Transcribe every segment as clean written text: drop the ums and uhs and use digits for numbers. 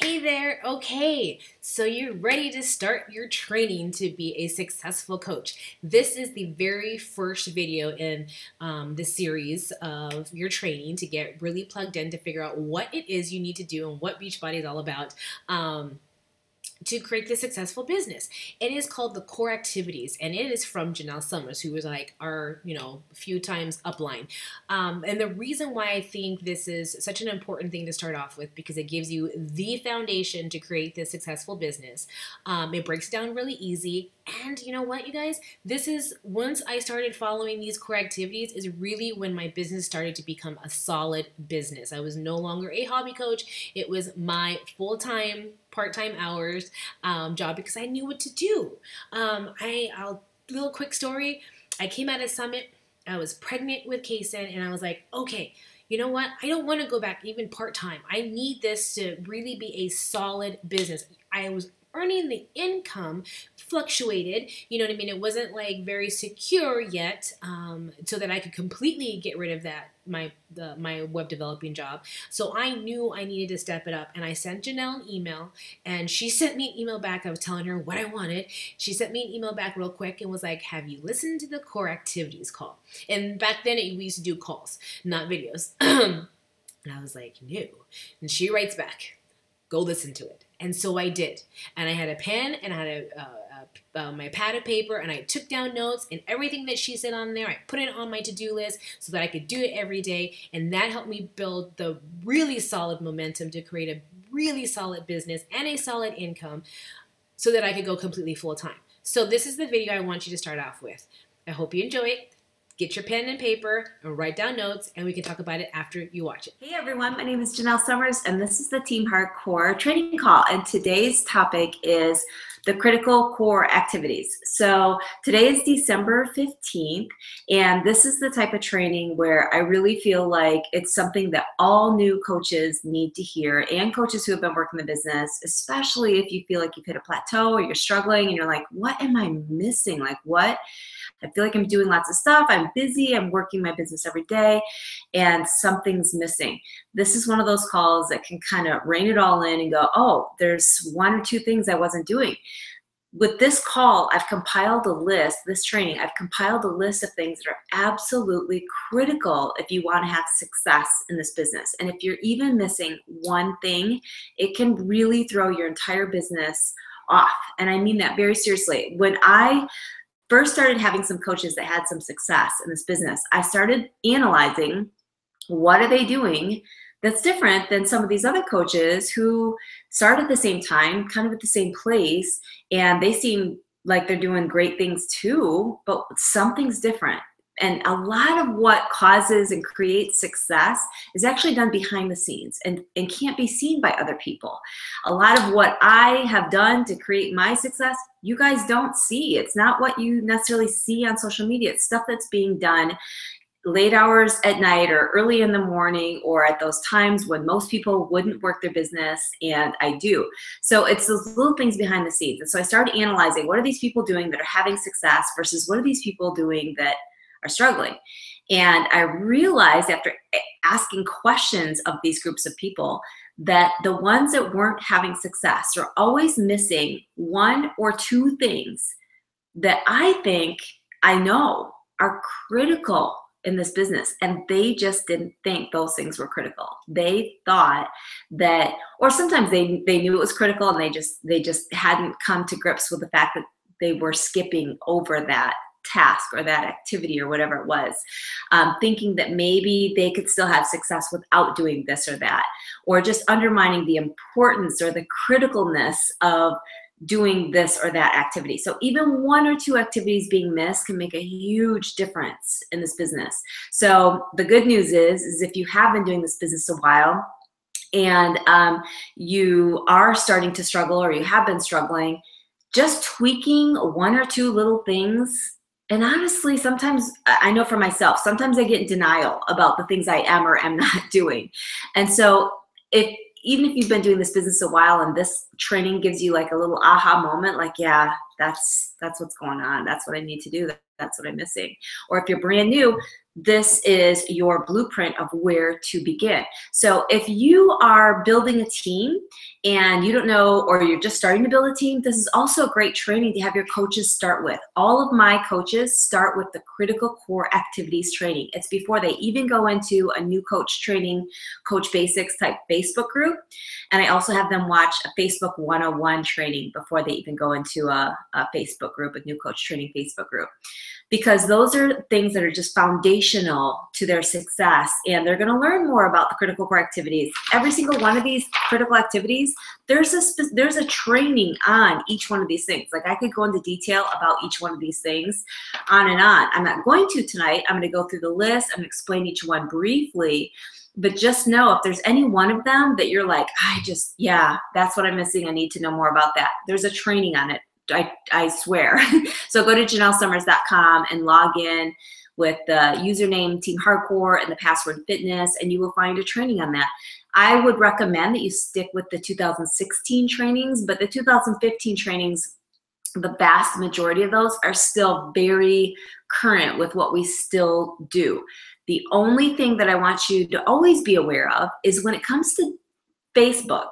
Hey there, okay, so you're ready to start your training to be a successful coach. This is the very first video in the series of your training to get really plugged in to figure out what it is you need to do and what Beachbody is all about. To create this successful business. It is called the CoreActivities, and it is from Janelle Summers, who was like our, few times upline. And the reason why I think this is such an important thing to start off with, because it gives you the foundation to create this successful business. It breaks it down really easy. And you know what, you guys? This is, once I started following these core activities, is really when my business started to become a solid business. I was no longer a hobby coach. It was my full-time, part-time hours job because I knew what to do. Little quick story. I came out of Summit. I was pregnant with Kason, and I was like, okay, you know what? I don't want to go back even part-time. I need this to really be a solid business. I was earning the income, fluctuated, you know what I mean? It wasn't like very secure yet, so that I could completely get rid of that, my web developing job. So I knew I needed to step it up, and I sent Janelle an email, and she sent me an email back. I was telling her what I wanted. She sent me an email back real quick and was like, have you listened to the Core Activities call? And back then we used to do calls, not videos. And I was like, no. And she writes back, go listen to it. And so I did. And I had a pen, and I had my pad of paper, and I took down notes, and everything that she said on there, I put it on my to-do list so that I could do it every day. And that helped me build the really solid momentum to create a really solid business and a solid income so that I could go completely full-time. So this is the video I want you to start off with. I hope you enjoy it. Get your pen and paper and write down notes, and we can talk about it after you watch it. Hey everyone, my name is Janelle Summers, and this is the Team Hardcore training call. And today's topic is the critical core activities. So today is December 15th, and this is the type of training where I really feel like it's something that all new coaches need to hear, and coaches who have been working the business, especially if you feel like you've hit a plateau or you're struggling and you're like, what am I missing? Like, what? I feel like I'm doing lots of stuff. I'm busy. I'm working my business every day, and something's missing. This is one of those calls that can kind of rein it all in and go, oh, there's one or two things I wasn't doing. With this call, I've compiled a list, this training, I've compiled a list of things that are absolutely critical if you want to have success in this business. And if you're even missing one thing, it can really throw your entire business off. And I mean that very seriously. When I first started having some coaches that had some success in this business, I started analyzing what are they doing that's different than some of these other coaches who started at the same time, kind of at the same place, and they seem like they're doing great things too, but something's different. And a lot of what causes and creates success is actually done behind the scenes and can't be seen by other people. A lot of what I have done to create my success, you guys don't see. It's not what you necessarily see on social media. It's stuff that's being done late hours at night or early in the morning, or at those times when most people wouldn't work their business, and I do. So it's those little things behind the scenes. And so I started analyzing, what are these people doing that are having success versus what are these people doing that are struggling? And I realized after asking questions of these groups of people that the ones that weren't having success are always missing one or two things that I think I know are critical in this business, and they just didn't think those things were critical. They thought that, or sometimes they knew it was critical, and they just hadn't come to grips with the fact that they were skipping over that task or that activity or whatever it was, thinking that maybe they could still have success without doing this or that, or just undermining the importance or the criticalness of doing this or that activity. So even one or two activities being missed can make a huge difference in this business. So the good news is if you have been doing this business a while, and you are starting to struggle, or you have been struggling, just tweaking one or two little things. And honestly, sometimes, I know for myself, sometimes I get in denial about the things I am or am not doing. And so even if you've been doing this business a while and this training gives you like a little aha moment, like, yeah, That's what's going on. That's what I need to do. That's what I'm missing. Or if you're brand new, this is your blueprint of where to begin. So if you are building a team and you don't know, or you're just starting to build a team, this is also a great training to have your coaches start with. All of my coaches start with the critical core activities training. It's before they even go into a new coach training, Coach Basics type Facebook group. And I also have them watch a Facebook 101 training before they even go into a Facebook group, a new coach training Facebook group. Because those are things that are just foundational to their success, and they're going to learn more about the critical core activities. Every single one of these critical activities, there's a training on each one of these things. Like I could go into detail about each one of these things on and on. I'm not going to tonight. I'm going to go through the list. I'm going to explain each one briefly. But just know if there's any one of them that you're like, yeah, that's what I'm missing. I need to know more about that. There's a training on it. I swear. So go to JanelleSummers.com and log in with the username Team Hardcore and the password fitness, and you will find a training on that. I would recommend that you stick with the 2016 trainings, but the 2015 trainings, the vast majority of those are still very current with what we still do. The only thing that I want you to always be aware of is when it comes to Facebook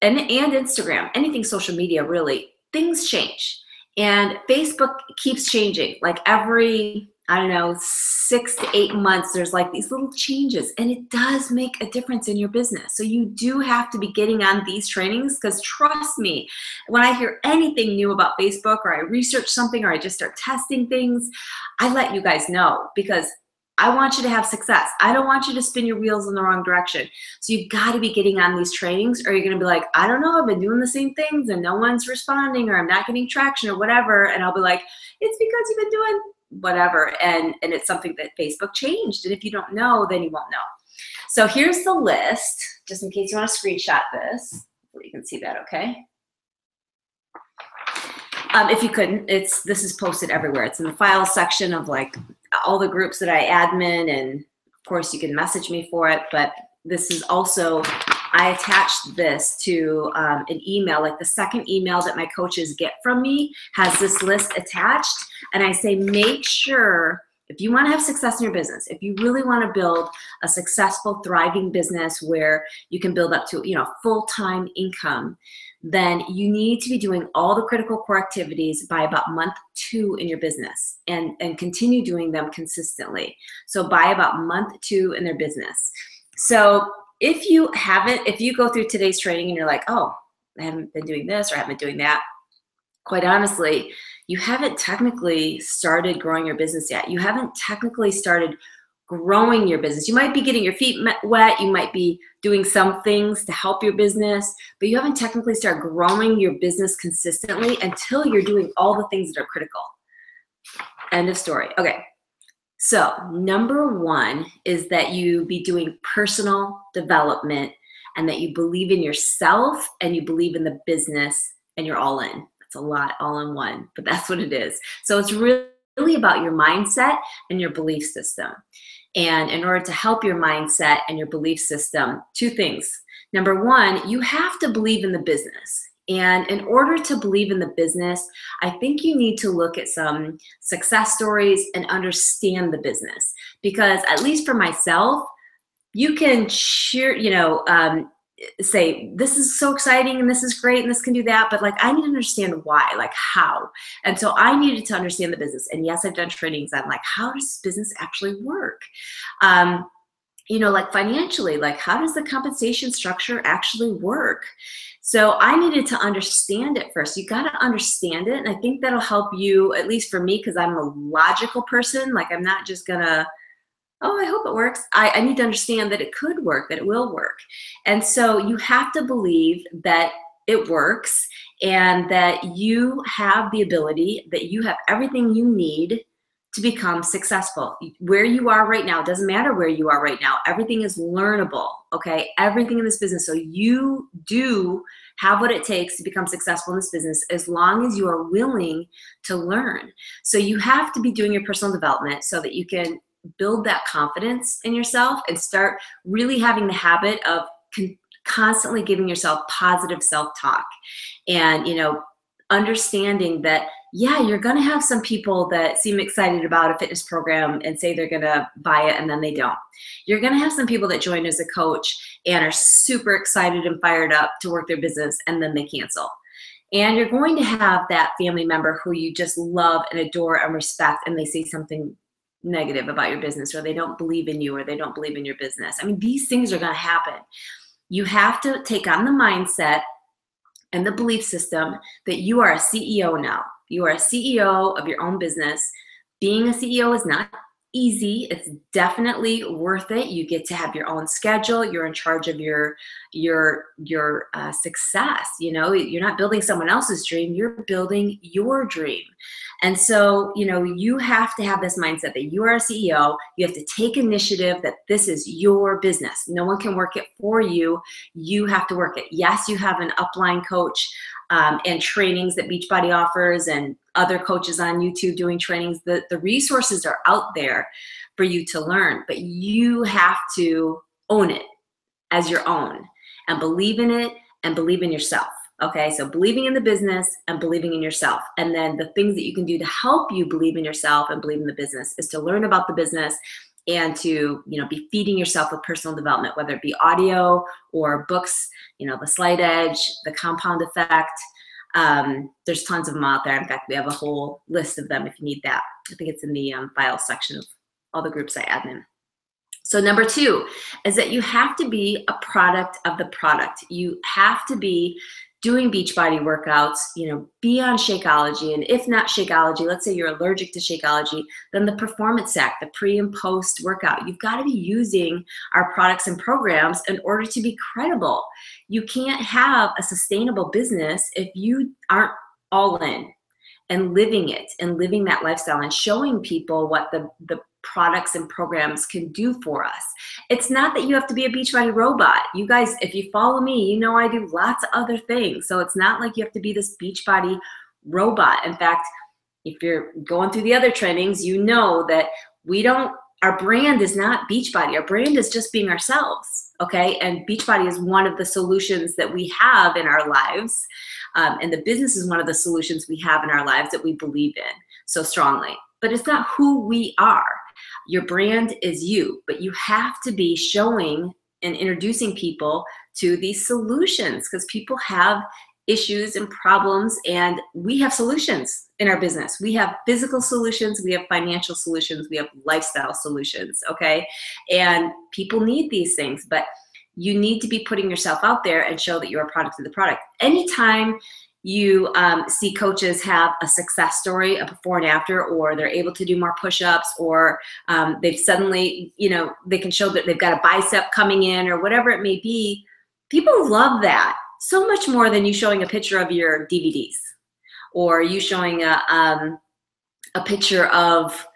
and Instagram, anything social media really, things change. And Facebook keeps changing. Like every, I don't know, 6 to 8 months, there's like these little changes, and it does make a difference in your business. So you do have to be getting on these trainings, because trust me, when I hear anything new about Facebook, or I research something, or I just start testing things, I let you guys know, because I want you to have success. I don't want you to spin your wheels in the wrong direction. So you've got to be getting on these trainings, or you're going to be like, I don't know, I've been doing the same things and no one's responding, or I'm not getting traction or whatever. And I'll be like, it's because you've been doing whatever. And it's something that Facebook changed. And if you don't know, then you won't know. So here's the list, just in case you want to screenshot this. You can see that, okay? If you couldn't, this is posted everywhere. It's in the files section of like all the groups that I admin, and of course you can message me for it, but this is also, I attached this to an email, like the second email that my coaches get from me has this list attached, and I say make sure, if you want to have success in your business, if you really want to build a successful, thriving business where you can build up to, full-time income, then you need to be doing all the critical core activities by about month 2 in your business, and continue doing them consistently. So by about month 2 in their business. So if you go through today's training and you're like, oh, I haven't been doing this, or I haven't been doing that, quite honestly, you haven't technically started growing your business yet. You haven't technically started growing your business. You might be getting your feet wet. You might be doing some things to help your business, but you haven't technically started growing your business consistently until you're doing all the things that are critical. End of story. Okay. So number 1 is that you be doing personal development, and that you believe in yourself and you believe in the business, and you're all in. That's a lot, all in one, but that's what it is. So it's really about your mindset and your belief system. And in order to help your mindset and your belief system, 2 things. Number 1, you have to believe in the business. And in order to believe in the business, I think you need to look at some success stories and understand the business. Because at least for myself, you can cheer, say this is so exciting and this is great and this can do that, but like I need to understand why, like how. And so I needed to understand the business. And yes, I've done trainings on like, how does business actually work? Like financially, like how does the compensation structure actually work? So I needed to understand it first. You got to understand it. And I think that'll help you, at least for me, because I'm a logical person. Like I'm not just gonna, oh, I hope it works. I need to understand that it could work, that it will work. And so you have to believe that it works, and that you have the ability, that you have everything you need to become successful. Where you are right now, doesn't matter where you are right now. Everything is learnable, okay? Everything in this business. So you do have what it takes to become successful in this business, as long as you are willing to learn. So you have to be doing your personal development so that you can build that confidence in yourself and start really having the habit of constantly giving yourself positive self-talk, and understanding that, yeah, you're going to have some people that seem excited about a fitness program and say they're going to buy it and then they don't. You're going to have some people that join as a coach and are super excited and fired up to work their business and then they cancel. And you're going to have that family member who you just love and adore and respect, and they say something negative about your business, or they don't believe in you, or they don't believe in your business. I mean, these things are going to happen. You have to take on the mindset and the belief system that you are a CEO now. You are a CEO of your own business. Being a CEO is not easy. It's definitely worth it. You get to have your own schedule. You're in charge of your success. You know, you're not building someone else's dream. You're building your dream. And so, you know, you have to have this mindset that you are a CEO. You have to take initiative, that this is your business. No one can work it for you. You have to work it. Yes, you have an upline coach and trainings that Beachbody offers, and other coaches on YouTube doing trainings. The resources are out there for you to learn, but you have to own it as your own and believe in it and believe in yourself. Okay, so believing in the business and believing in yourself. And then the things that you can do to help you believe in yourself and believe in the business is to learn about the business and to, you know, be feeding yourself with personal development, whether it be audio or books, you know, The Slight Edge, The Compound Effect. There's tons of them out there. In fact, we have a whole list of them if you need that. I think it's in the file section of all the groups I add in. So number 2 is that you have to be a product of the product. You have to be doing Beachbody workouts, you know, be on Shakeology. And if not Shakeology, let's say you're allergic to Shakeology, then the Performance Sack, the pre and post workout. You've got to be using our products and programs in order to be credible. You can't have a sustainable business if you aren't all in and living it and living that lifestyle and showing people what the products and programs can do for us. It's not that you have to be a Beachbody robot. You guys, if you follow me, you know I do lots of other things. So it's not like you have to be this Beachbody robot. In fact, if you're going through the other trainings, you know that our brand is not Beachbody. Our brand is just being ourselves, okay? And Beachbody is one of the solutions that we have in our lives. And the business is one of the solutions we have in our lives that we believe in so strongly. But it's not who we are. Your brand is you, but you have to be showing and introducing people to these solutions, because people have issues and problems, and we have solutions in our business. We have physical solutions, we have financial solutions, we have lifestyle solutions, okay? And people need these things, but you need to be putting yourself out there and show that you're a product of the product. Anytime you see coaches have a success story, a before and after, or they're able to do more push-ups, or they've suddenly, you know, they can show that they've got a bicep coming in, or whatever it may be, people love that so much more than you showing a picture of your DVDs, or you showing a picture of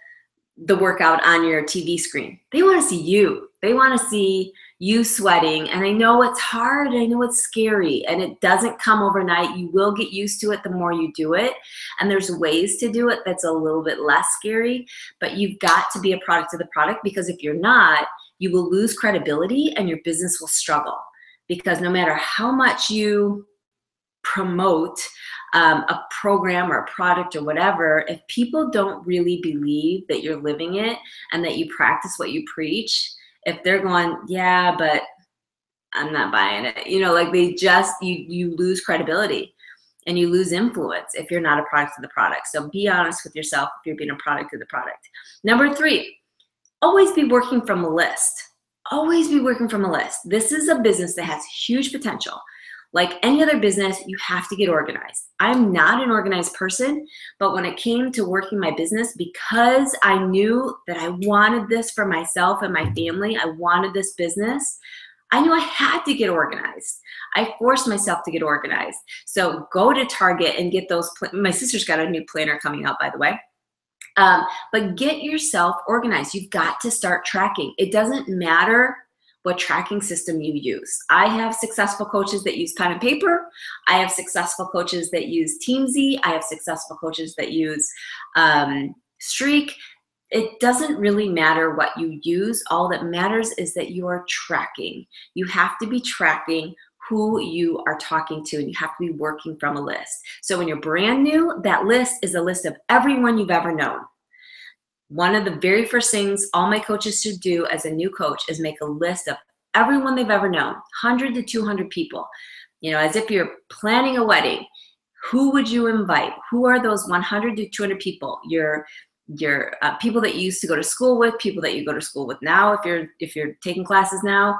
the workout on your TV screen. They want to see you. They want to see you sweating. And I know it's hard. I know it's scary, and it doesn't come overnight. You will get used to it the more you do it. And there's ways to do it that's a little bit less scary, but you've got to be a product of the product, because if you're not, you will lose credibility and your business will struggle. Because no matter how much you promote a program or a product or whatever, if people don't really believe that you're living it and that you practice what you preach, if they're going, yeah, but I'm not buying it, you know, like they just, you lose credibility and you lose influence if you're not a product of the product. So be honest with yourself if you're being a product of the product. Number 3, always be working from a list. Always be working from a list. This is a business that has huge potential. Like any other business, you have to get organized. I'm not an organized person, but when it came to working my business, because I knew that I wanted this for myself and my family, I wanted this business, I knew I had to get organized. I forced myself to get organized. So go to Target and get those. My sister's got a new planner coming out, by the way. But get yourself organized. You've got to start tracking. It doesn't matter what tracking system you use. I have successful coaches that use pen and paper. I have successful coaches that use Teamsy. I have successful coaches that use Streak. It doesn't really matter what you use. All that matters is that you are tracking. You have to be tracking who you are talking to, and you have to be working from a list. So when you're brand new, that list is a list of everyone you've ever known. One of the very first things all my coaches should do as a new coach is make a list of everyone they've ever known, 100 to 200 people. You know, as if you're planning a wedding, who would you invite? Who are those 100 to 200 people? Your people that you used to go to school with, people that you go to school with now, if you're taking classes now,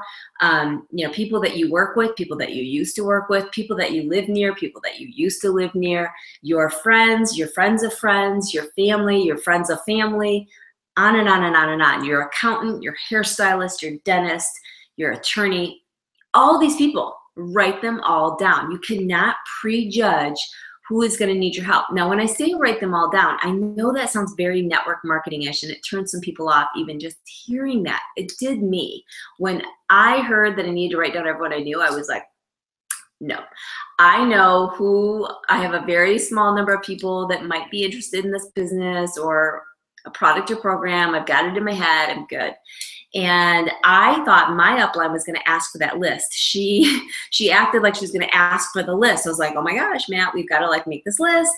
you know, people that you work with, people that you used to work with, people that you live near, people that you used to live near, your friends of friends, your family, your friends of family, on and on and on and on. Your accountant, your hairstylist, your dentist, your attorney, all these people, write them all down. You cannot prejudge who is going to need your help. Now, when I say write them all down, I know that sounds very network marketing-ish, and it turns some people off even just hearing that. It did me. When I heard that I needed to write down everyone I knew, I was like, no. I know who, I have a very small number of people that might be interested in this business or a product or program. I've got it in my head. I'm good. And I thought my upline was going to ask for that list. She acted like she was going to ask for the list. I was like, oh my gosh, Matt, we've got to like make this list.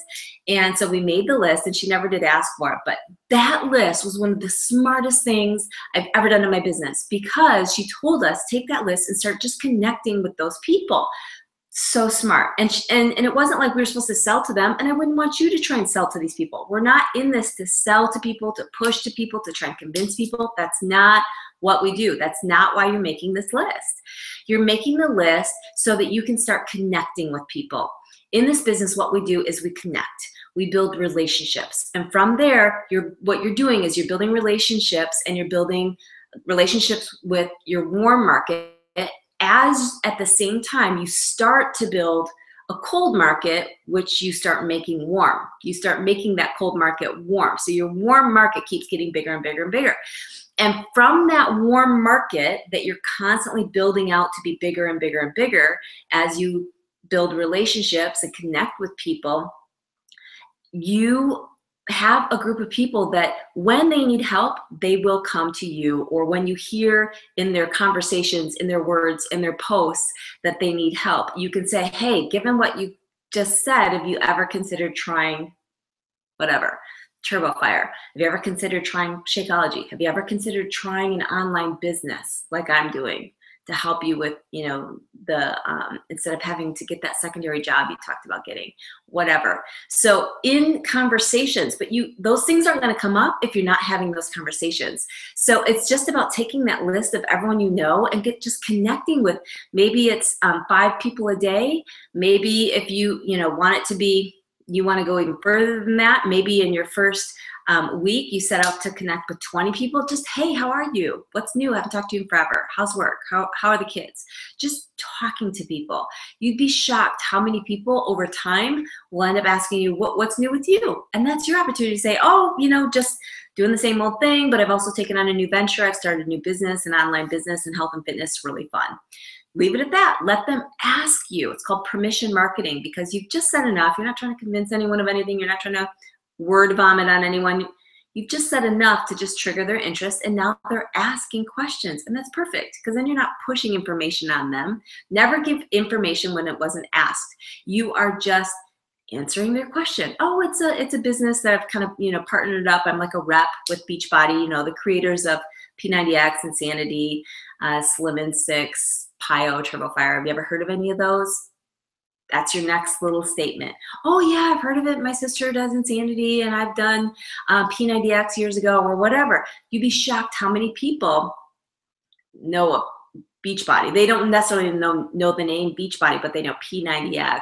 And so we made the list, and she never did ask for it. But that list was one of the smartest things I've ever done in my business, because she told us, take that list and start just connecting with those people. So smart. And it wasn't like we were supposed to sell to them, and I wouldn't want you to try and sell to these people. We're not in this to sell to people, to push to people, to try and convince people. That's not what we do. That's not why you're making this list. You're making the list so that you can start connecting with people. In this business, what we do is we connect. We build relationships. And from there, what you're doing is you're building relationships, and you're building relationships with your warm market, as at the same time you start to build a cold market, which you start making warm. You start making that cold market warm. So your warm market keeps getting bigger and bigger and bigger. And from that warm market that you're constantly building out to be bigger and bigger and bigger, as you build relationships and connect with people, you have a group of people that when they need help, they will come to you. Or when you hear in their conversations, in their words, in their posts that they need help, you can say, hey, given what you just said, have you ever considered trying whatever? Turbo Fire. Have you ever considered trying Shakeology? Have you ever considered trying an online business like I'm doing to help you with, you know, the instead of having to get that secondary job you talked about getting, whatever. So in conversations, but those things aren't going to come up if you're not having those conversations. So it's just about taking that list of everyone you know and just connecting with. Maybe it's 5 people a day. Maybe if you want it to be, you want to go even further than that. Maybe in your first week, you set out to connect with 20 people. Just, hey, how are you? What's new? I haven't talked to you in forever. How's work? How are the kids? Just talking to people. You'd be shocked how many people over time will end up asking you, what's new with you? And that's your opportunity to say, oh, just doing the same old thing, but I've also taken on a new venture. I've started a new business, an online business, and health and fitness, really fun. Leave it at that. Let them ask you. It's called permission marketing, because you've just said enough. You're not trying to convince anyone of anything. You're not trying to word vomit on anyone. You've just said enough to just trigger their interest, and now they're asking questions, and that's perfect, because then you're not pushing information on them. Never give information when it wasn't asked. You are just answering their question. Oh, it's a business that I've kind of partnered up. I'm like a rep with Beachbody, the creators of P90X, Insanity, Slim and Six, PIO, Turbo Fire. Have you ever heard of any of those? That's your next little statement. Oh yeah, I've heard of it. My sister does Insanity, and I've done P90X years ago, or whatever. You'd be shocked how many people know a Beachbody. They don't necessarily know the name Beachbody, but they know P90X,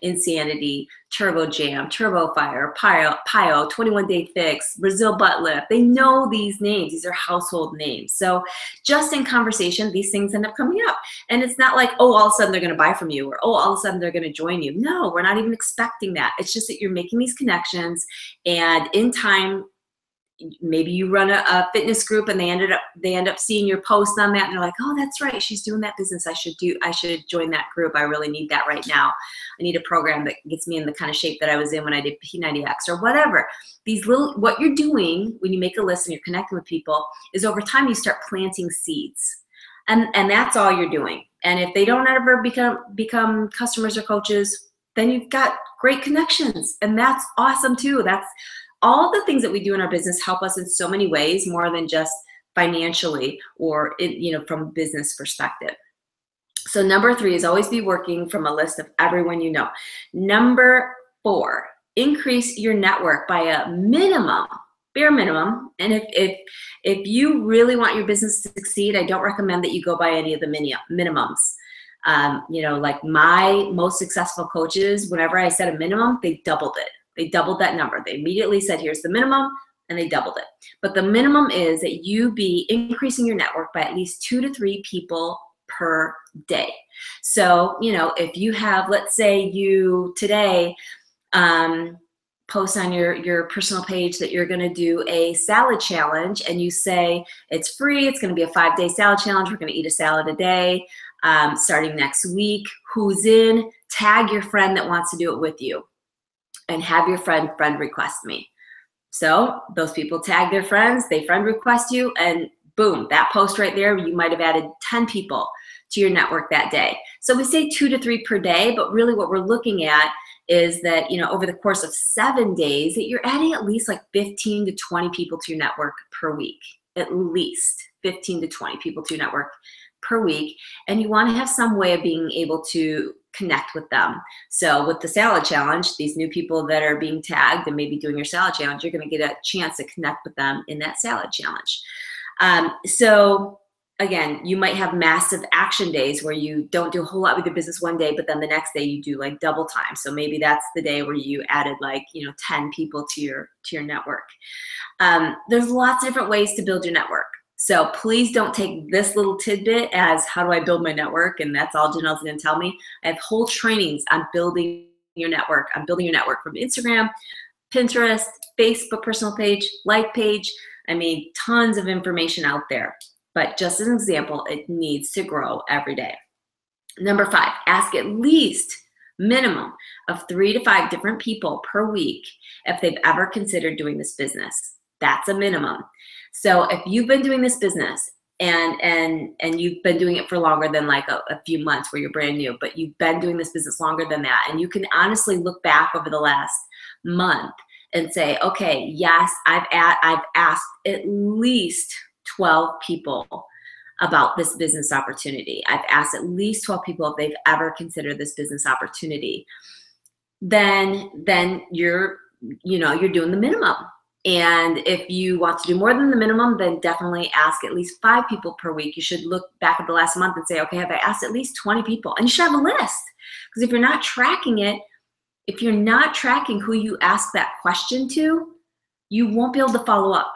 Insanity, Turbo Jam, Turbo Fire, PIO, 21 Day Fix, Brazil Butt Lift. They know these names. These are household names. So just in conversation, these things end up coming up. And it's not like, oh, all of a sudden they're going to buy from you, or oh, all of a sudden they're going to join you. No, we're not even expecting that. It's just that you're making these connections, and in time, maybe you run a fitness group, and they end up seeing your post on that, and they're like, oh, that's right, she's doing that business. I should join that group. I really need that right now. I need a program that gets me in the kind of shape that I was in when I did P90X, or whatever. What you're doing when you make a list and you're connecting with people is, over time you start planting seeds. And that's all you're doing. And if they don't ever become customers or coaches, then you've got great connections, and that's awesome too. That's all the things that we do in our business help us in so many ways, more than just financially or from a business perspective. So number 3 is always be working from a list of everyone you know. Number 4, increase your network by a minimum, bare minimum. And if you really want your business to succeed, I don't recommend that you go by any of the minimums. Like my most successful coaches, whenever I set a minimum, they doubled it. They doubled that number. They immediately said, here's the minimum, and they doubled it. But the minimum is that you be increasing your network by at least 2 to 3 people per day. So, if you have, let's say you today post on your personal page that you're going to do a salad challenge, and you say it's free, it's going to be a 5-day salad challenge, we're going to eat a salad a day starting next week. Who's in? Tag your friend that wants to do it with you, and have your friend request me. So those people tag their friends, they friend request you, and boom, that post right there, you might have added 10 people to your network that day. So we say 2 to 3 per day, but really what we're looking at is that, over the course of 7 days, that you're adding at least like 15 to 20 people to your network per week. At least 15 to 20 people to your network per week. And you want to have some way of being able to connect with them. So with the salad challenge, these new people that are being tagged and maybe doing your salad challenge, you're going to get a chance to connect with them in that salad challenge. So again, you might have massive action days where you don't do a whole lot with your business one day, but then the next day you do like double time. So maybe that's the day where you added 10 people to your network. There's lots of different ways to build your network. So please don't take this little tidbit as how do I build my network, and that's all Janelle's going to tell me. I have whole trainings on building your network. I'm building your network from Instagram, Pinterest, Facebook personal page, like page. I mean, tons of information out there. But just as an example, it needs to grow every day. Number 5, ask at least minimum of 3 to 5 different people per week if they've ever considered doing this business. That's a minimum. So if you've been doing this business and you've been doing it for longer than like a few months where you're brand new, but you've been doing this business longer than that, and you can honestly look back over the last month and say, okay, yes, I've asked at least 12 people about this business opportunity. I've asked at least 12 people if they've ever considered this business opportunity. Then you're doing the minimum. And if you want to do more than the minimum, then definitely ask at least 5 people per week. You should look back at the last month and say, okay, have I asked at least 20 people? And you should have a list. Because if you're not tracking it, if you're not tracking who you ask that question to, you won't be able to follow up.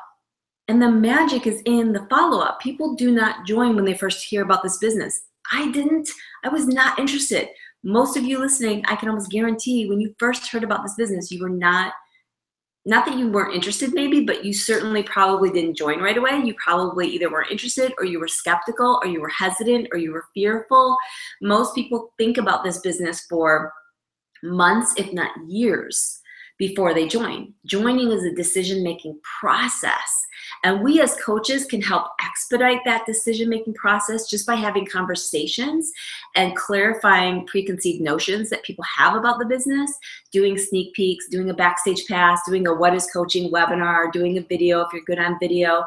And the magic is in the follow-up. People do not join when they first hear about this business. I was not interested. Most of you listening, I can almost guarantee when you first heard about this business, you were not that you weren't interested maybe, but you certainly probably didn't join right away. You probably either weren't interested, or you were skeptical, or you were hesitant, or you were fearful. Most people think about this business for months, if not years, before they join. Joining is a decision-making process. And we as coaches can help expedite that decision-making process just by having conversations and clarifying preconceived notions that people have about the business, doing sneak peeks, doing a backstage pass, doing a what is coaching webinar, doing a video if you're good on video.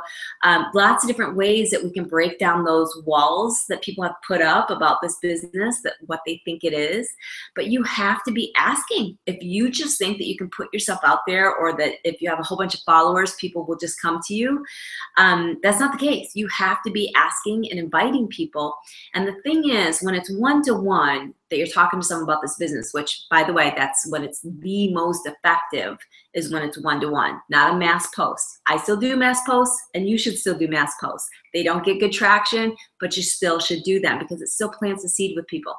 Lots of different ways that we can break down those walls that people have put up about this business, that what they think it is. But you have to be asking. If you just think that you can put yourself out there, or that if you have a whole bunch of followers, people will just come to you, that's not the case. You have to be asking and inviting people. And the thing is, when it's one-to-one that you're talking to someone about this business, which, by the way, that's when it's the most effective, is when it's one-to-one, not a mass post. I still do mass posts, and you should still do mass posts. They don't get good traction, but you still should do them because it still plants a seed with people.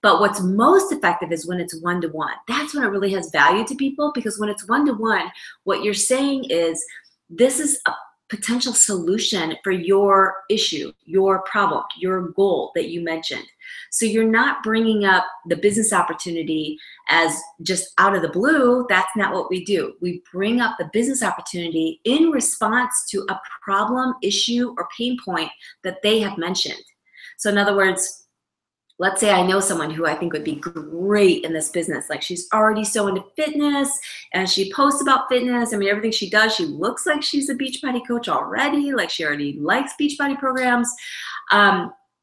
But what's most effective is when it's one-to-one. That's when it really has value to people, because when it's one-to-one, what you're saying is, this is a potential solution for your issue, your problem, your goal that you mentioned. So you're not bringing up the business opportunity as just out of the blue. That's not what we do. We bring up the business opportunity in response to a problem, issue, or pain point that they have mentioned. So in other words, let's say I know someone who I think would be great in this business. Like she's already so into fitness and she posts about fitness. I mean, everything she does, she looks like she's a Beachbody coach already. Like she already likes Beachbody programs.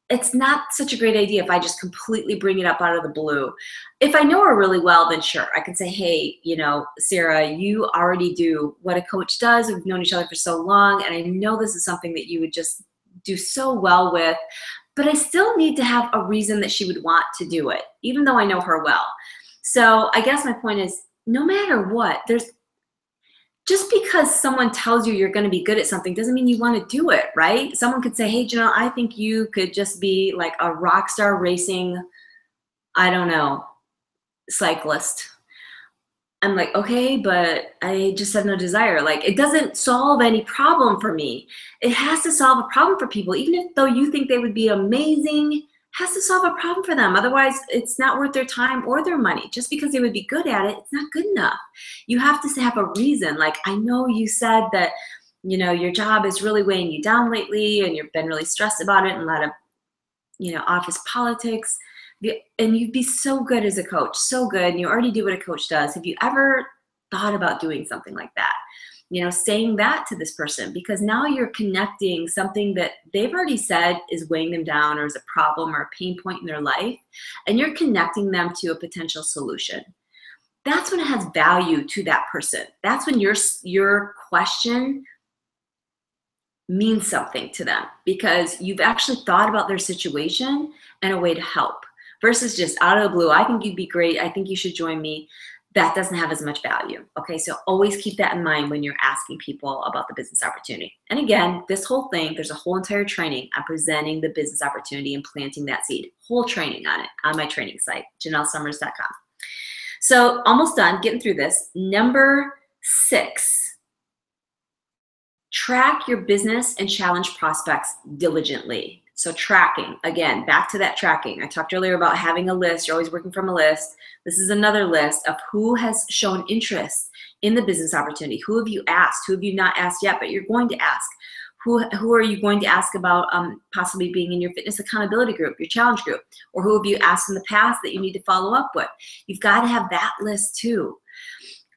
It's not such a great idea if I just completely bring it up out of the blue. If I know her really well, then sure, I can say, hey, you know, Sarah, you already do what a coach does. We've known each other for so long, and I know this is something that you would just do so well with, but I still need to have a reason that she would want to do it, even though I know her well. So I guess my point is, no matter what, just because someone tells you you're going to be good at something doesn't mean you want to do it, right? Someone could say, hey, Janelle, I think you could just be like a rock star racing, I don't know, cyclist. I'm like, okay, but I just have no desire. Like, it doesn't solve any problem for me. It has to solve a problem for people. Even if though you think they would be amazing, has to solve a problem for them. Otherwise, it's not worth their time or their money. Just because they would be good at it, it's not good enough. You have to have a reason. Like, I know you said that, you know, your job is really weighing you down lately and you've been really stressed about it and a lot of, you know, office politics. And you'd be so good as a coach, so good, and you already do what a coach does. Have you ever thought about doing something like that? You know, saying that to this person, because now you're connecting something that they've already said is weighing them down or is a problem or a pain point in their life, and you're connecting them to a potential solution. That's when it has value to that person. That's when your question means something to them because you've actually thought about their situation and a way to help. Versus just out of the blue, I think you'd be great, I think you should join me. That doesn't have as much value. Okay, so always keep that in mind when you're asking people about the business opportunity. And again, this whole thing, there's a whole entire training on presenting the business opportunity and planting that seed. Whole training on it on my training site, JanelleSummers.com. So almost done getting through this. Number 6, track your business and challenge prospects diligently. So tracking, again, back to that tracking. I talked earlier about having a list. You're always working from a list. This is another list of who has shown interest in the business opportunity. Who have you asked? Who have you not asked yet, but you're going to ask? Who are you going to ask about possibly being in your fitness accountability group, your challenge group? Or who have you asked in the past that you need to follow up with? You've got to have that list too.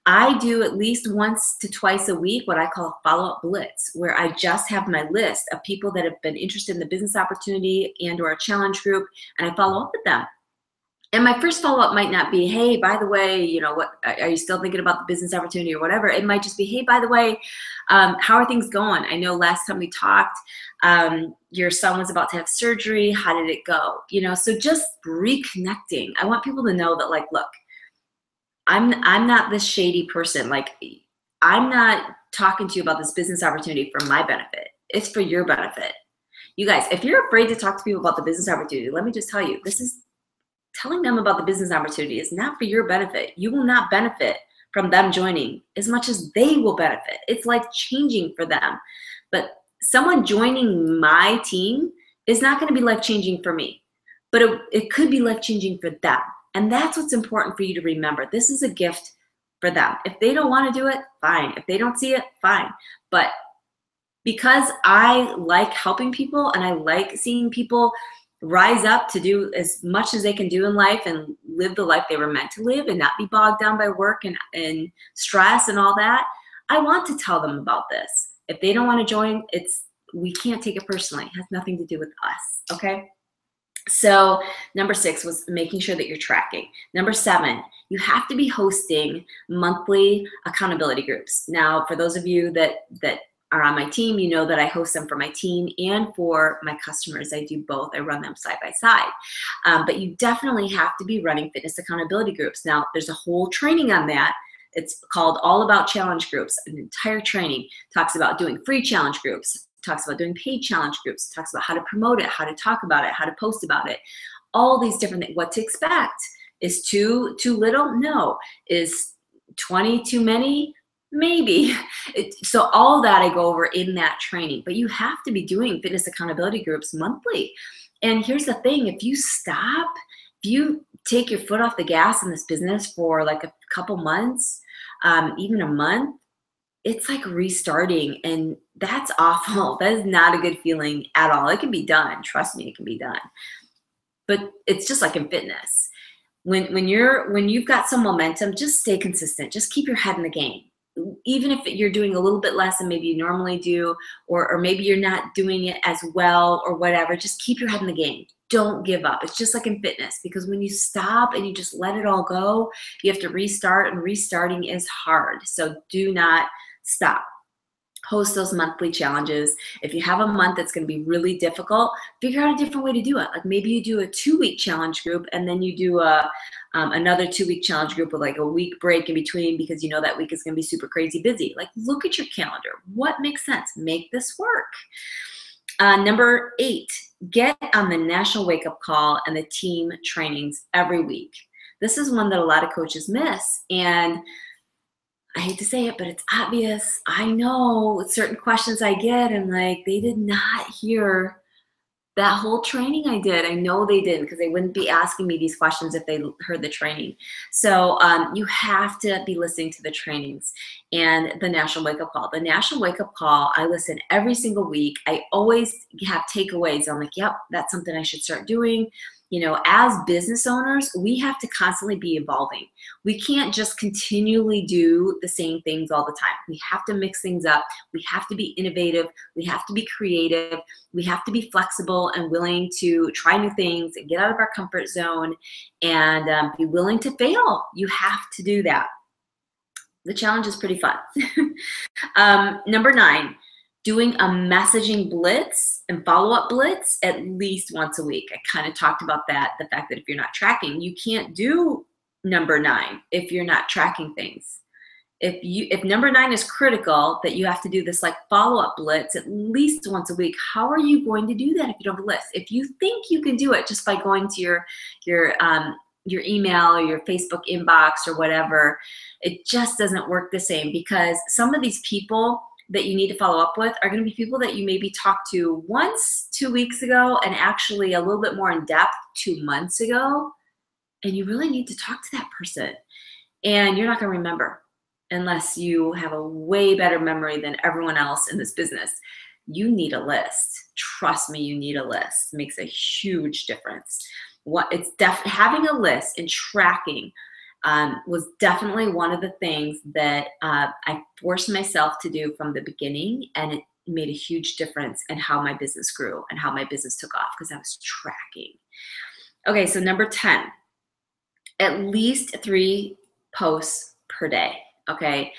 I do at least once to twice a week what I call a follow-up blitz, where I just have my list of people that have been interested in the business opportunity and or a challenge group, and I follow up with them. And my first follow-up might not be, hey, by the way, you know, what are you still thinking about the business opportunity or whatever? It might just be, hey, by the way, how are things going? I know last time we talked, your son was about to have surgery. How did it go? You know, so just reconnecting. I want people to know that, like, look, I'm not this shady person. Like, I'm not talking to you about this business opportunity for my benefit. It's for your benefit. You guys, if you're afraid to talk to people about the business opportunity, let me just tell you, this is telling them about the business opportunity is not for your benefit. You will not benefit from them joining as much as they will benefit. It's life-changing for them. But someone joining my team is not going to be life-changing for me, but it could be life-changing for them. And that's what's important for you to remember. This is a gift for them. If they don't want to do it, fine. If they don't see it, fine. But because I like helping people and I like seeing people rise up to do as much as they can do in life and live the life they were meant to live and not be bogged down by work and stress and all that, I want to tell them about this. If they don't want to join, we can't take it personally. It has nothing to do with us, okay? So number 6 was making sure that you're tracking. Number 7, you have to be hosting monthly accountability groups. Now, for those of you that are on my team, you know that I host them for my team and for my customers. I do both. I run them side by side. But you definitely have to be running fitness accountability groups. Now, there's a whole training on that. It's called All About Challenge Groups. An entire training talks about doing free challenge groups, talks about doing paid challenge groups, talks about how to promote it, how to talk about it, how to post about it, all these different things. What to expect. Is too little? No. Is 20 too many? Maybe. So all that I go over in that training, but you have to be doing fitness accountability groups monthly. And here's the thing, if you take your foot off the gas in this business for like a couple months, even a month, it's like restarting, and that's awful. That is not a good feeling at all. It can be done. Trust me, it can be done. But it's just like in fitness. When you've got some momentum, just stay consistent. Just keep your head in the game. Even if you're doing a little bit less than maybe you normally do, or maybe you're not doing it as well or whatever, just keep your head in the game. Don't give up. It's just like in fitness, because when you stop and you just let it all go, you have to restart, and restarting is hard. So do not stop. Host those monthly challenges. If you have a month that's going to be really difficult, figure out a different way to do it. Like maybe you do a 2-week challenge group, and then you do another 2-week challenge group with like a week break in between, because you know that week is going to be super crazy busy. Like, look at your calendar. What makes sense? Make this work. Number 8, get on the national wake-up call and the team trainings every week. This is one that a lot of coaches miss, and I hate to say it, but it's obvious. I know certain questions I get, and like, they did not hear that whole training I did. I know they didn't, because they wouldn't be asking me these questions if they heard the training. So you have to be listening to the trainings and the National Wake Up Call. The National Wake Up Call, I listen every single week. I always have takeaways. I'm like, yep, that's something I should start doing. You know, as business owners, we have to constantly be evolving. We can't just continually do the same things all the time. We have to mix things up. We have to be innovative. We have to be creative. We have to be flexible and willing to try new things and get out of our comfort zone, and be willing to fail. You have to do that. The challenge is pretty fun. Number 9, doing a messaging blitz and follow-up blitz at least once a week. I kind of talked about that, the fact that if you're not tracking, you can't do number 9 if you're not tracking things. If number 9 is critical, that you have to do this like follow-up blitz at least once a week, how are you going to do that if you don't have a list? If you think you can do it just by going to your email or your Facebook inbox or whatever, it just doesn't work the same, because some of these people that you need to follow up with are going to be people that you maybe talked to once 2 weeks ago, and actually a little bit more in depth 2 months ago. And you really need to talk to that person, and you're not going to remember unless you have a way better memory than everyone else in this business. You need a list. Trust me, you need a list. It makes a huge difference. Having a list and tracking was definitely one of the things that I forced myself to do from the beginning, and it made a huge difference in how my business grew and how my business took off, because I was tracking. Okay, so number 10, at least 3 posts per day, okay?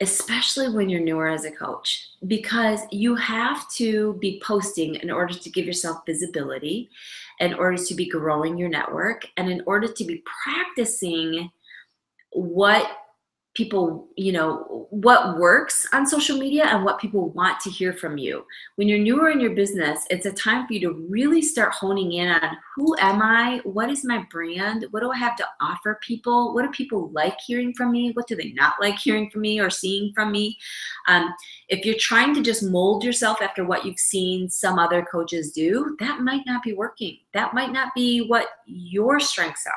Especially when you're newer as a coach, because you have to be posting in order to give yourself visibility, in order to be growing your network, and in order to be practicing what people, what works on social media and what people want to hear from you. When you're newer in your business, it's a time for you to really start honing in on, who am I? What is my brand? What do I have to offer people? What do people like hearing from me? What do they not like hearing from me or seeing from me? If you're trying to just mold yourself after what you've seen some other coaches do, that might not be working. That might not be what your strengths are.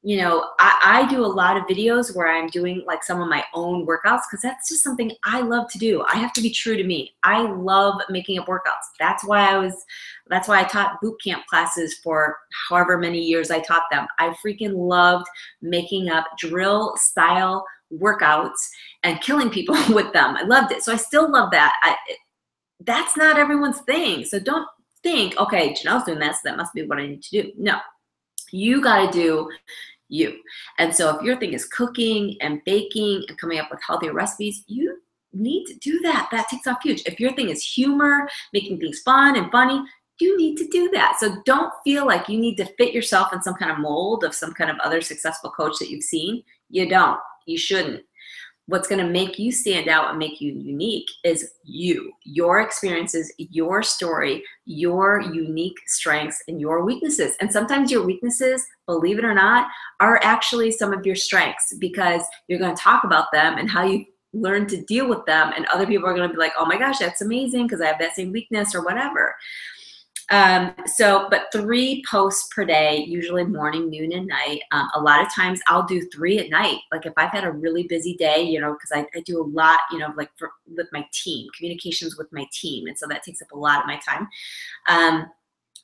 I do a lot of videos where I'm doing like some of my own workouts, because that's just something I love to do. I have to be true to me. I love making up workouts. That's why I taught boot camp classes for however many years I taught them. I freaking loved making up drill style workouts and killing people with them. I loved it. So I still love that. That's not everyone's thing. So don't think, okay, Janelle's doing that, so that must be what I need to do. No, you got to do you. And so if your thing is cooking and baking and coming up with healthier recipes, you need to do that. That takes off huge. If your thing is humor, making things fun and funny, you need to do that. So don't feel like you need to fit yourself in some kind of mold of some kind of other successful coach that you've seen. You don't. You shouldn't. What's going to make you stand out and make you unique is you, your experiences, your story, your unique strengths, and your weaknesses. And sometimes your weaknesses, believe it or not, are actually some of your strengths, because you're going to talk about them and how you learn to deal with them. And other people are going to be like, oh my gosh, that's amazing, because I have that same weakness or whatever. But 3 posts per day, usually morning, noon, and night. A lot of times I'll do 3 at night. Like if I've had a really busy day, you know, because I do a lot, you know, like with my team, communications with my team. And so that takes up a lot of my time.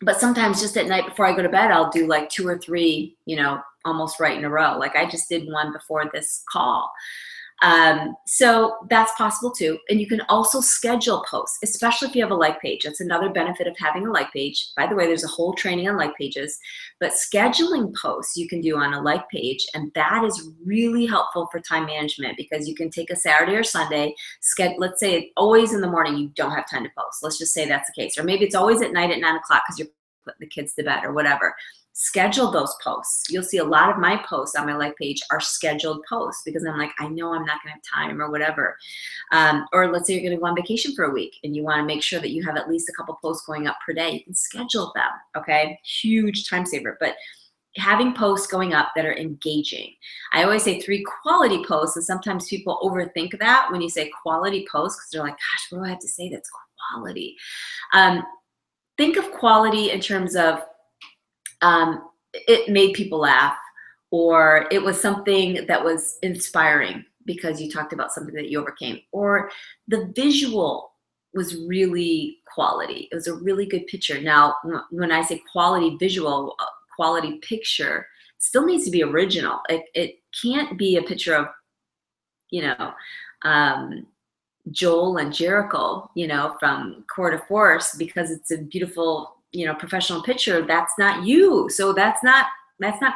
But sometimes just at night before I go to bed, I'll do like 2 or 3, you know, almost right in a row. Like I just did one before this call. So that's possible too. And you can also schedule posts, especially if you have a like page. That's another benefit of having a like page. By the way, there's a whole training on like pages, but scheduling posts you can do on a like page. And that is really helpful for time management because you can take a Saturday or Sunday, let's say always in the morning, you don't have time to post. Let's just say that's the case. Or maybe it's always at night at 9 o'clock because you're putting the kids to bed or whatever. Schedule those posts. You'll see a lot of my posts on my like page are scheduled posts because I'm like, I know I'm not going to have time or whatever. Or let's say you're going to go on vacation for a week and you want to make sure that you have at least a couple posts going up per day. You can schedule them. Okay. Huge time saver. But having posts going up that are engaging. I always say 3 quality posts, and sometimes people overthink that when you say quality posts because they're like, gosh, what do I have to say that's quality? Think of quality in terms of it made people laugh, or it was something that was inspiring because you talked about something that you overcame, or the visual was really quality. It was a really good picture. Now, when I say quality visual, quality picture, still needs to be original. It can't be a picture of, you know, Joel and Jericho, you know, from Core to Force because it's a beautiful, you know, professional picture. That's not you. So that's not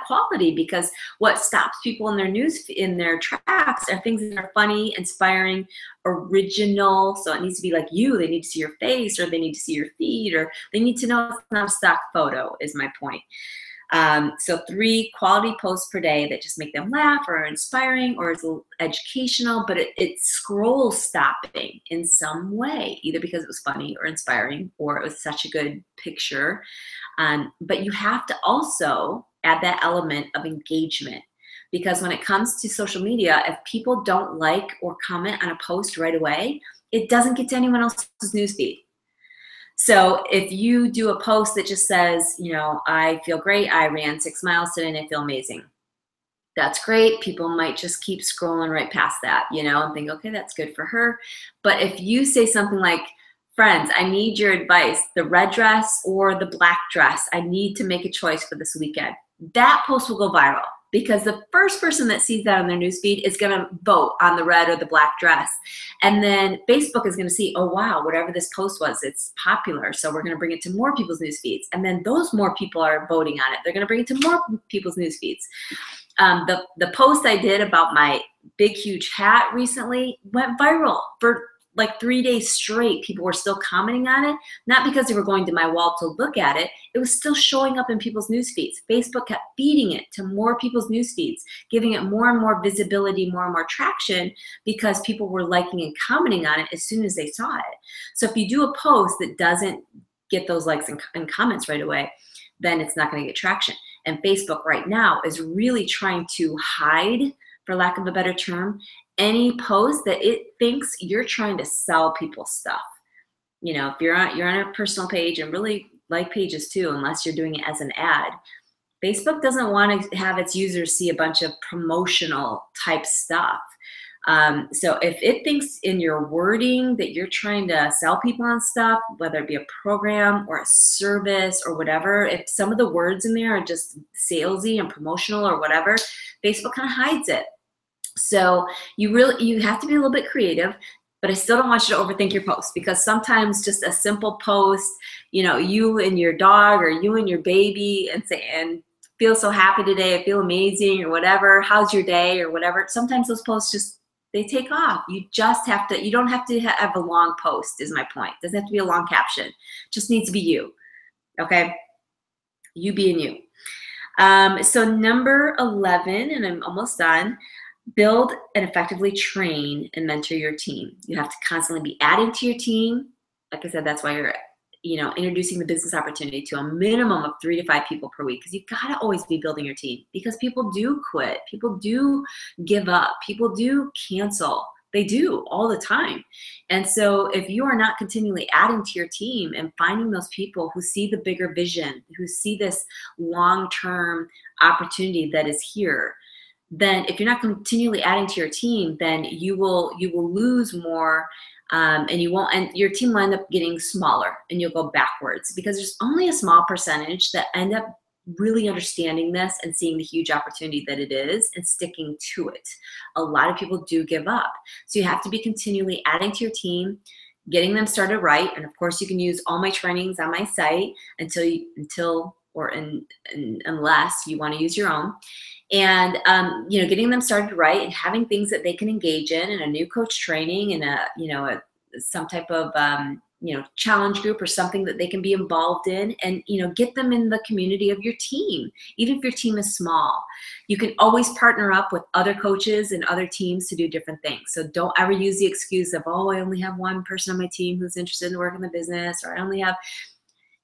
quality, because what stops people in their tracks are things that are funny, inspiring, original. So it needs to be like you. They need to see your face, or they need to see your feet, or they need to know it's not a stock photo, is my point. So 3 quality posts per day that just make them laugh or are inspiring or is educational, but it's scroll stopping in some way, either because it was funny or inspiring or it was such a good picture. But you have to also add that element of engagement, because when it comes to social media, if people don't like or comment on a post right away, it doesn't get to anyone else's newsfeed. So if you do a post that just says, you know, I feel great, I ran 6 miles today and I feel amazing, that's great. People might just keep scrolling right past that, you know, and think, okay, that's good for her. But if you say something like, friends, I need your advice, the red dress or the black dress, I need to make a choice for this weekend, that post will go viral, because the first person that sees that on their newsfeed is going to vote on the red or the black dress. And then Facebook is going to see, oh, wow, whatever this post was, it's popular. So we're going to bring it to more people's news feeds. And then those more people are voting on it. They're going to bring it to more people's news feeds. The post I did about my big, huge hat recently went viral for like 3 days straight. People were still commenting on it, not because they were going to my wall to look at it. It was still showing up in people's news feeds. Facebook kept feeding it to more people's news feeds, giving it more and more visibility, more and more traction, because people were liking and commenting on it as soon as they saw it. So if you do a post that doesn't get those likes and comments right away, then it's not going to get traction. And Facebook right now is really trying to hide, for lack of a better term, any post that it thinks you're trying to sell people stuff. You know, if you're on a personal page, and really like pages too, unless you're doing it as an ad, Facebook doesn't want to have its users see a bunch of promotional type stuff. So if it thinks in your wording that you're trying to sell people on stuff, whether it be a program or a service or whatever, if some of the words in there are just salesy and promotional or whatever, Facebook kind of hides it. So you have to be a little bit creative, but I still don't want you to overthink your post, because sometimes just a simple post, you know, you and your dog or you and your baby, and feel so happy today, I feel amazing, or whatever, how's your day or whatever. Sometimes those posts just, they take off. You just have to, you don't have to have a long post, is my point. It doesn't have to be a long caption. It just needs to be you. Okay? You being you. So number 11, and I'm almost done. Build and effectively train and mentor your team. You have to constantly be adding to your team. Like I said, that's why you're, you know, introducing the business opportunity to a minimum of 3 to 5 people per week, because you gotta always be building your team, because people do quit, people do give up, people do cancel. They do all the time. And so if you are not continually adding to your team and finding those people who see the bigger vision, who see this long-term opportunity that is here, then if you're not continually adding to your team, then you will lose more, and your team will end up getting smaller, and you'll go backwards, because there's only a small percentage that end up really understanding this and seeing the huge opportunity that it is and sticking to it. A lot of people do give up. So you have to be continually adding to your team, getting them started right. And of course, you can use all my trainings on my site unless you want to use your own. And getting them started right and having things that they can engage in, and a new coach training, and some type of challenge group or something that they can be involved in, and get them in the community of your team. Even if your team is small, you can always partner up with other coaches and other teams to do different things. So don't ever use the excuse of, oh, I only have one person on my team who's interested in working the business, or I only have.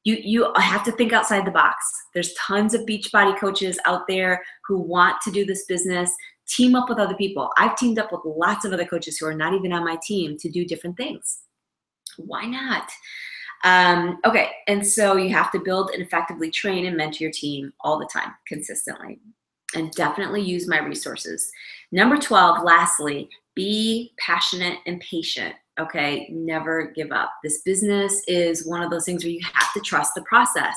You have to think outside the box. There's tons of Beachbody coaches out there who want to do this business. Team up with other people. I've teamed up with lots of other coaches who are not even on my team to do different things. Why not? Okay, and so you have to build and effectively train and mentor your team all the time, consistently. And definitely use my resources. Number 12, lastly, be passionate and patient. Okay, never give up. This business is one of those things where you have to trust the process.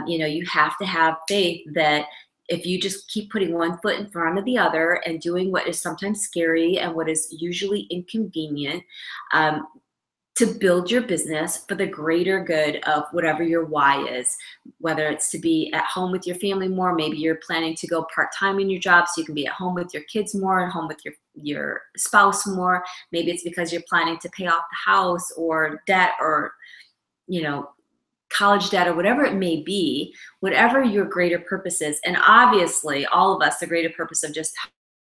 You have to have faith that if you just keep putting one foot in front of the other and doing what is sometimes scary and what is usually inconvenient, to build your business for the greater good of whatever your why is, whether it's to be at home with your family more. Maybe you're planning to go part-time in your job so you can be at home with your kids more, at home with your spouse more. Maybe it's because you're planning to pay off the house or debt, or college debt, or whatever it may be, whatever your greater purpose is. And obviously all of us, the greater purpose of just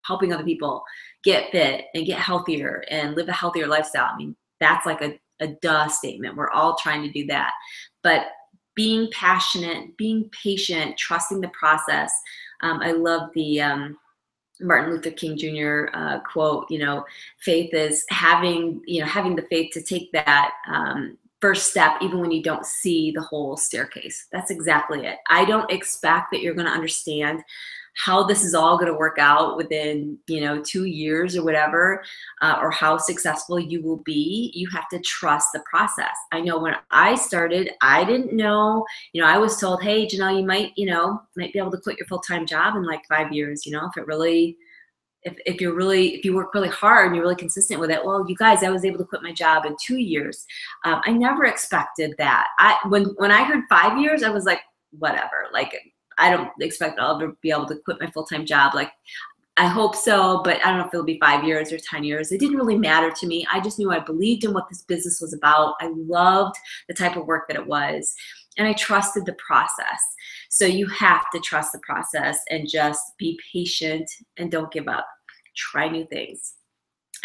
helping other people get fit and get healthier and live a healthier lifestyle. I mean, that's like a duh statement. We're all trying to do that. But being passionate, being patient, trusting the process. I love the Martin Luther King Jr. Quote, faith is having the faith to take that first step, even when you don't see the whole staircase. That's exactly it. I don't expect that you're going to understand how this is all going to work out within 2 years or whatever, or how successful you will be. You have to trust the process. I know when I started, I didn't know. I was told, hey, Janelle, you might be able to quit your full-time job in like 5 years. If you work really hard and you're really consistent with it. Well, you guys, I was able to quit my job in 2 years. I never expected that. When I heard 5 years, I was like, whatever. Like, I don't expect I'll ever be able to quit my full-time job. Like, I hope so, but I don't know if it'll be 5 years or 10 years. It didn't really matter to me. I just knew I believed in what this business was about. I loved the type of work that it was, and I trusted the process. So you have to trust the process and just be patient and don't give up. Try new things.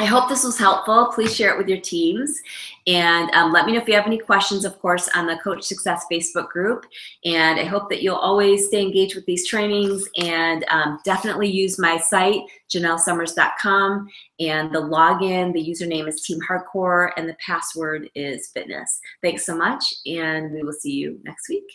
I hope this was helpful. Please share it with your teams, and let me know if you have any questions, of course, on the Coach Success Facebook group. And I hope that you'll always stay engaged with these trainings, and definitely use my site, JanelleSummers.com, and the login, the username is Team Hardcore, and the password is fitness. Thanks so much, and we will see you next week.